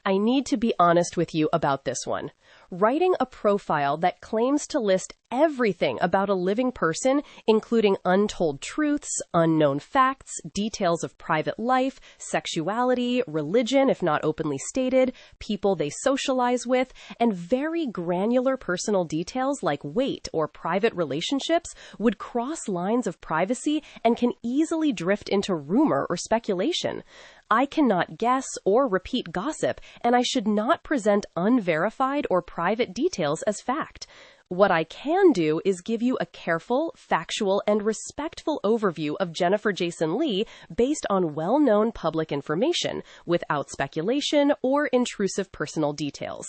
I need to be honest with you about this one. Writing a profile that claims to list everything about a living person, including untold truths, unknown facts, details of private life, sexuality, religion, if not openly stated, people they socialize with, and very granular personal details like weight or private relationships would cross lines of privacy and can easily drift into rumor or speculation. I cannot guess or repeat gossip, and I should not present unverified or private details as fact. What I can do is give you a careful, factual, and respectful overview of Jennifer Jason Leigh based on well-known public information, without speculation or intrusive personal details.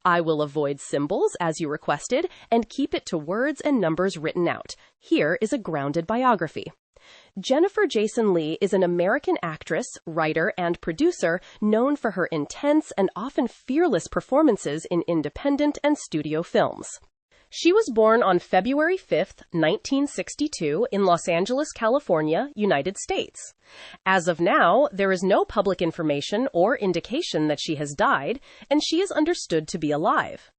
I will avoid symbols, as you requested, and keep it to words and numbers written out. Here is a grounded biography. Jennifer Jason Leigh is an American actress, writer, and producer known for her intense and often fearless performances in independent and studio films. She was born on February 5, 1962, in Los Angeles, California, United States. As of now, there is no public information or indication that she has died, and she is understood to be alive.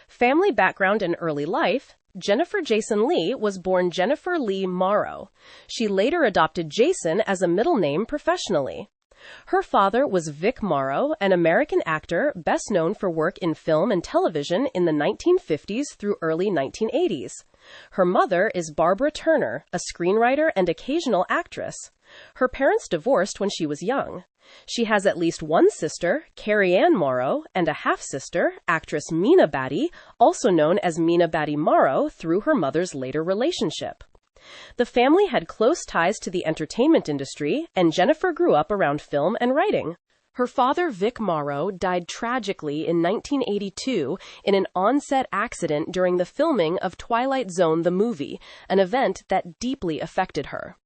Family background and early life. Jennifer Jason Leigh was born Jennifer Leigh Morrow. She later adopted Jason as a middle name professionally. Her father was Vic Morrow, an American actor best known for work in film and television in the 1950s through early 1980s. Her mother is Barbara Turner, a screenwriter and occasional actress. Her parents divorced when she was young. She has at least one sister, Carrie Ann Morrow, and a half-sister, actress Mina Batty, also known as Mina Batty Morrow through her mother's later relationship. The family had close ties to the entertainment industry, and Jennifer grew up around film and writing. Her father, Vic Morrow, died tragically in 1982 in an on-set accident during the filming of Twilight Zone the movie, an event that deeply affected her.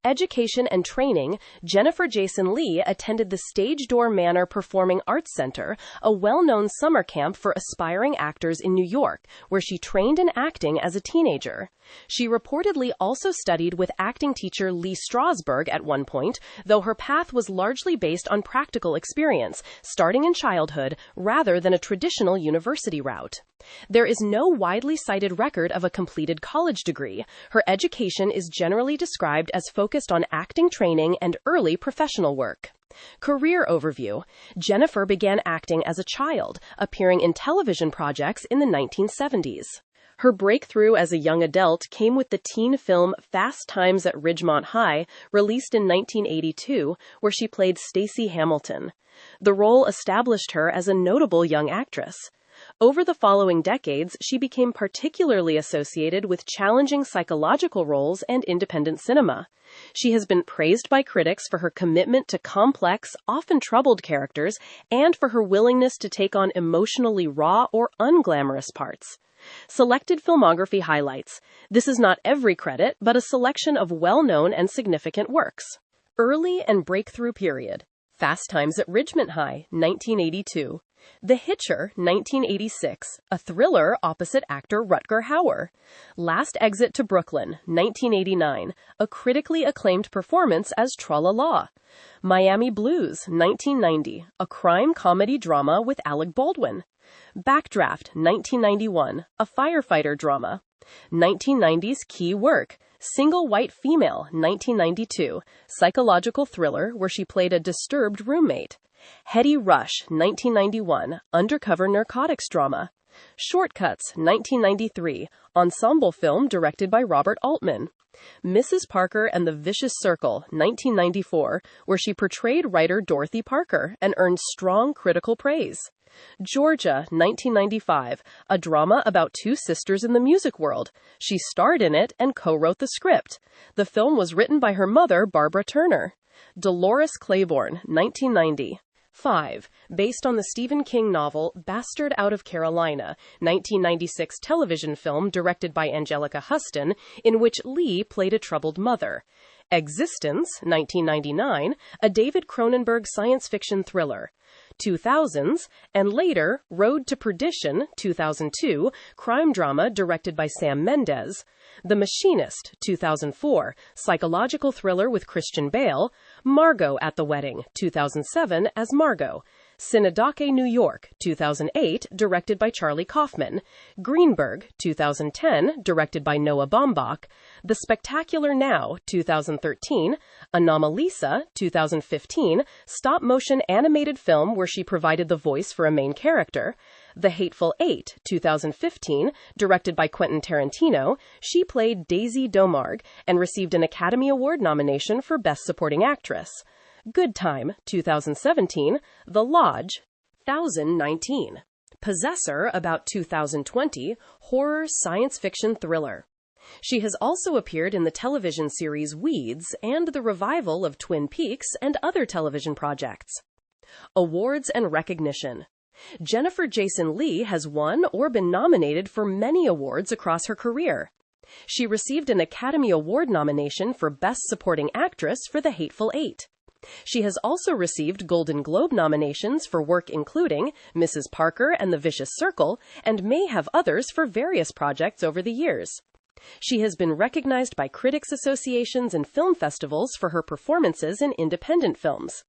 Education and training. Jennifer Jason Leigh attended the Stage Door Manor Performing Arts Center, a well-known summer camp for aspiring actors in New York, where she trained in acting as a teenager. She reportedly also studied with acting teacher Lee Strasberg at one point, though her path was largely based on practical experience, starting in childhood rather than a traditional university route. There is no widely cited record of a completed college degree. Her education is generally described as focused on acting training and early professional work. Career overview. Jennifer began acting as a child, appearing in television projects in the 1970s. Her breakthrough as a young adult came with the teen film Fast Times at Ridgemont High, released in 1982, where she played Stacey Hamilton. The role established her as a notable young actress. Over the following decades, she became particularly associated with challenging psychological roles and independent cinema. She has been praised by critics for her commitment to complex, often troubled characters, and for her willingness to take on emotionally raw or unglamorous parts. Selected filmography highlights. This is not every credit, but a selection of well-known and significant works. Early and breakthrough period. Fast Times at Ridgemont High, 1982. The Hitcher, 1986, a thriller opposite actor Rutger Hauer. Last Exit to Brooklyn, 1989, a critically acclaimed performance as Tra-La-La. Miami Blues, 1990, a crime comedy drama with Alec Baldwin. Backdraft, 1991, a firefighter drama. 1990s key work. Single White Female, 1992, psychological thriller where she played a disturbed roommate. Hetty Rush, 1991, undercover narcotics drama. Shortcuts, 1993, ensemble film directed by Robert Altman. Mrs. Parker and the Vicious Circle, 1994, where she portrayed writer Dorothy Parker and earned strong critical praise. Georgia, 1995, a drama about two sisters in the music world. She starred in it and co-wrote the script. The film was written by her mother, Barbara Turner. Dolores Claiborne, 1990. 5. Based on the Stephen King novel Bastard Out of Carolina, 1996 television film directed by Angelica Huston, in which Leigh played a troubled mother. Existence, 1999, a David Cronenberg science fiction thriller. 2000s, and later, Road to Perdition, 2002, crime drama directed by Sam Mendes. The Machinist, 2004, psychological thriller with Christian Bale. Margot at the Wedding, 2007, as Margot. Synecdoche, New York, 2008, directed by Charlie Kaufman. Greenberg, 2010, directed by Noah Baumbach. The Spectacular Now, 2013. Anomalisa, 2015, stop-motion animated film where she provided the voice for a main character. The Hateful Eight, 2015, directed by Quentin Tarantino. She played Daisy Domargue and received an Academy Award nomination for Best Supporting Actress. Good Time, 2017. The Lodge, 2019. Possessor, about 2020, horror science fiction thriller. She has also appeared in the television series Weeds and the revival of Twin Peaks and other television projects. Awards and recognition. Jennifer Jason Leigh has won or been nominated for many awards across her career. She received an Academy Award nomination for Best Supporting Actress for The Hateful Eight. She has also received Golden Globe nominations for work including Mrs. Parker and the Vicious Circle, and may have others for various projects over the years. She has been recognized by critics associations and film festivals for her performances in independent films.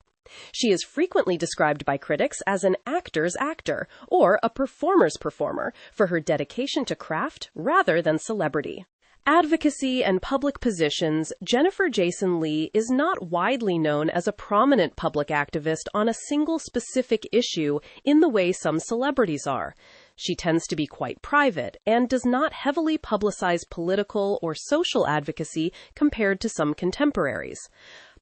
She is frequently described by critics as an actor's actor or a performer's performer for her dedication to craft rather than celebrity. Advocacy and public positions. Jennifer Jason Leigh is not widely known as a prominent public activist on a single specific issue in the way some celebrities are. She tends to be quite private and does not heavily publicize political or social advocacy compared to some contemporaries.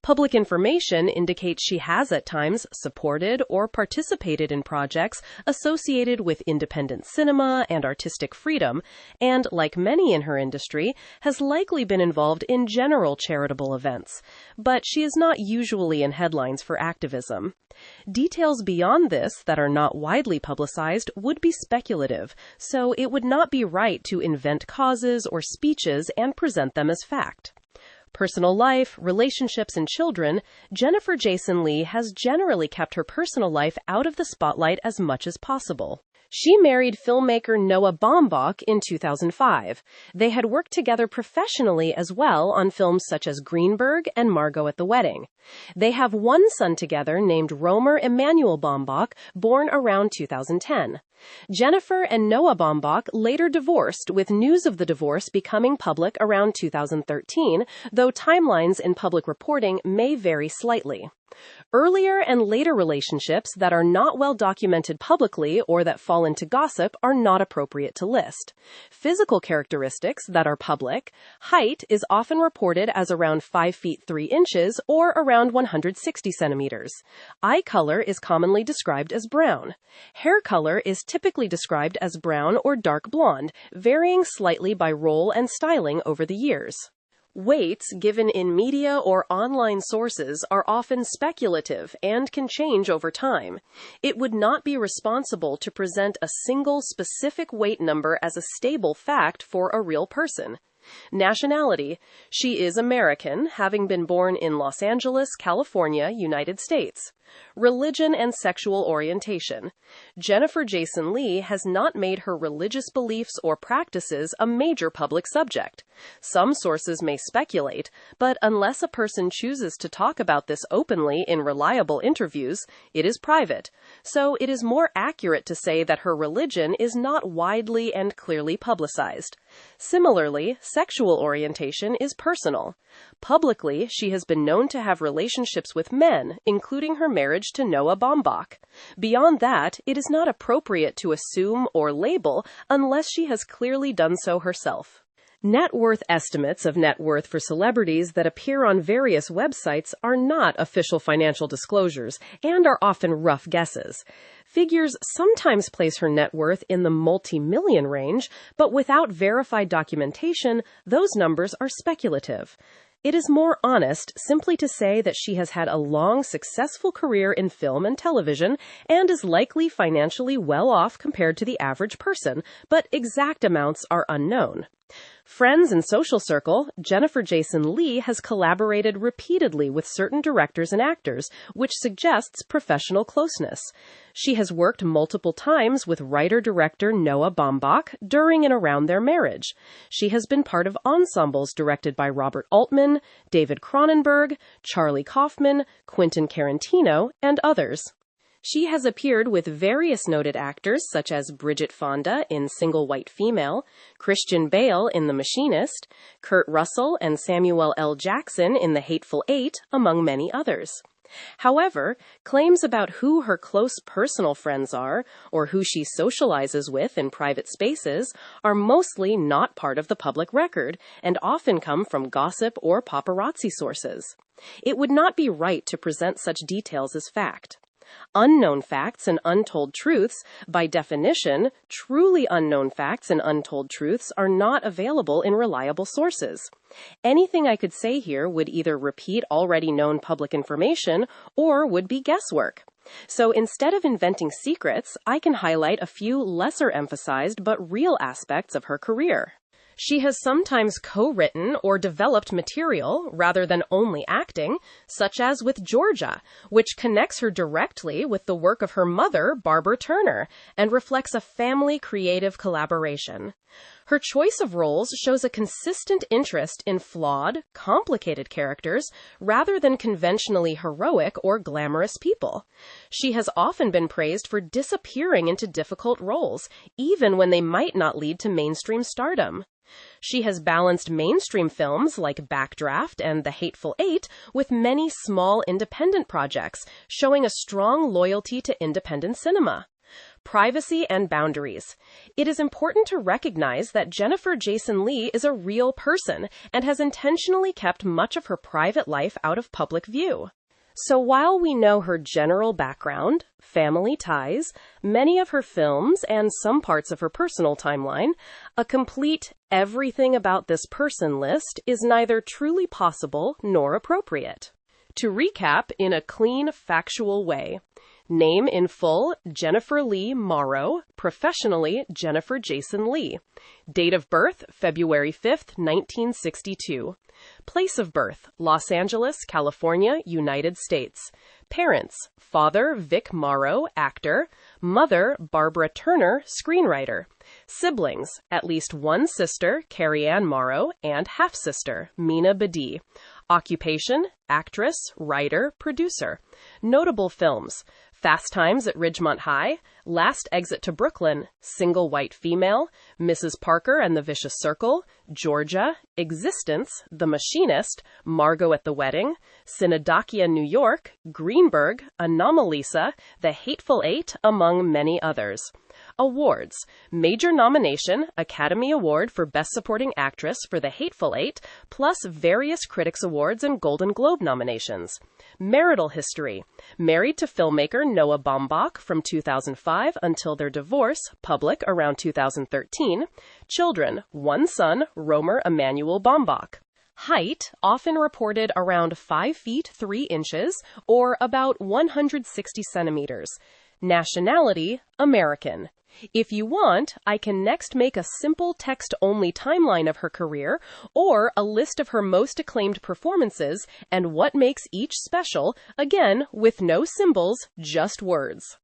Public information indicates she has at times supported or participated in projects associated with independent cinema and artistic freedom, and, like many in her industry, has likely been involved in general charitable events. But she is not usually in headlines for activism. Details beyond this that are not widely publicized would be speculative, so it would not be right to invent causes or speeches and present them as fact. Personal life, relationships, and children. Jennifer Jason Leigh has generally kept her personal life out of the spotlight as much as possible. She married filmmaker Noah Baumbach in 2005. They had worked together professionally as well on films such as Greenberg and Margot at the Wedding. They have one son together named Romer Emanuel Baumbach, born around 2010. Jennifer and Noah Baumbach later divorced, with news of the divorce becoming public around 2013, though timelines in public reporting may vary slightly. Earlier and later relationships that are not well documented publicly or that fall into gossip are not appropriate to list. Physical characteristics that are public. Height is often reported as around 5 feet 3 inches or around 160 centimeters. Eye color is commonly described as brown. Hair color is typically described as brown or dark blonde, varying slightly by role and styling over the years. Weights given in media or online sources are often speculative and can change over time. It would not be responsible to present a single specific weight number as a stable fact for a real person. Nationality. She is American, having been born in Los Angeles, California, United States. Religion and sexual orientation. Jennifer Jason Leigh has not made her religious beliefs or practices a major public subject. Some sources may speculate, but unless a person chooses to talk about this openly in reliable interviews, it is private. So it is more accurate to say that her religion is not widely and clearly publicized. Similarly, sexual orientation is personal. Publicly, she has been known to have relationships with men, including her marriage to Noah Baumbach. Beyond that, it is not appropriate to assume or label unless she has clearly done so herself. Net worth estimates of net worth for celebrities that appear on various websites are not official financial disclosures and are often rough guesses. Figures sometimes place her net worth in the multi-million range, but without verified documentation, those numbers are speculative. It is more honest simply to say that she has had a long, successful career in film and television and is likely financially well off compared to the average person, but exact amounts are unknown. Friends and social circle. Jennifer Jason Leigh has collaborated repeatedly with certain directors and actors, which suggests professional closeness. She has worked multiple times with writer-director Noah Baumbach during and around their marriage. She has been part of ensembles directed by Robert Altman, David Cronenberg, Charlie Kaufman, Quentin Tarantino, and others. She has appeared with various noted actors such as Bridget Fonda in Single White Female, Christian Bale in The Machinist, Kurt Russell and Samuel L. Jackson in The Hateful Eight, among many others. However, claims about who her close personal friends are, or who she socializes with in private spaces, are mostly not part of the public record and often come from gossip or paparazzi sources. It would not be right to present such details as fact. Unknown facts and untold truths, by definition, truly unknown facts and untold truths are not available in reliable sources. Anything I could say here would either repeat already known public information or would be guesswork. So instead of inventing secrets, I can highlight a few lesser emphasized but real aspects of her career. She has sometimes co-written or developed material rather than only acting, such as with Georgia, which connects her directly with the work of her mother, Barbara Turner, and reflects a family creative collaboration. Her choice of roles shows a consistent interest in flawed, complicated characters rather than conventionally heroic or glamorous people. She has often been praised for disappearing into difficult roles, even when they might not lead to mainstream stardom. She has balanced mainstream films like Backdraft and The Hateful Eight with many small independent projects, showing a strong loyalty to independent cinema. Privacy and boundaries. It is important to recognize that Jennifer Jason Leigh is a real person and has intentionally kept much of her private life out of public view. So while we know her general background, family ties, many of her films, and some parts of her personal timeline, a complete everything about this person list is neither truly possible nor appropriate. To recap in a clean, factual way. Name in full, Jennifer Lee Morrow, professionally, Jennifer Jason Leigh. Date of birth, February 5th, 1962. Place of birth, Los Angeles, California, United States. Parents, father, Vic Morrow, actor. Mother, Barbara Turner, screenwriter. Siblings, at least one sister, Carrie Ann Morrow, and half-sister, Mina Badie. Occupation, actress, writer, producer. Notable films, Fast Times at Ridgemont High, Last Exit to Brooklyn, Single White Female, Mrs. Parker and the Vicious Circle, Georgia, Existence, The Machinist, Margot at the Wedding, Synodakia, New York, Greenberg, Anomalisa, The Hateful Eight, among many others. Awards. Major nomination, Academy Award for Best Supporting Actress for The Hateful Eight, plus various Critics Awards and Golden Globe nominations. Marital history. Married to filmmaker Noah Baumbach from 2005 until their divorce, public around 2013. Children, one son, Romer Emmanuel Baumbach. Height, often reported around 5 feet 3 inches, or about 160 centimeters. Nationality, American. If you want, I can next make a simple text-only timeline of her career, or a list of her most acclaimed performances and what makes each special, again, with no symbols, just words.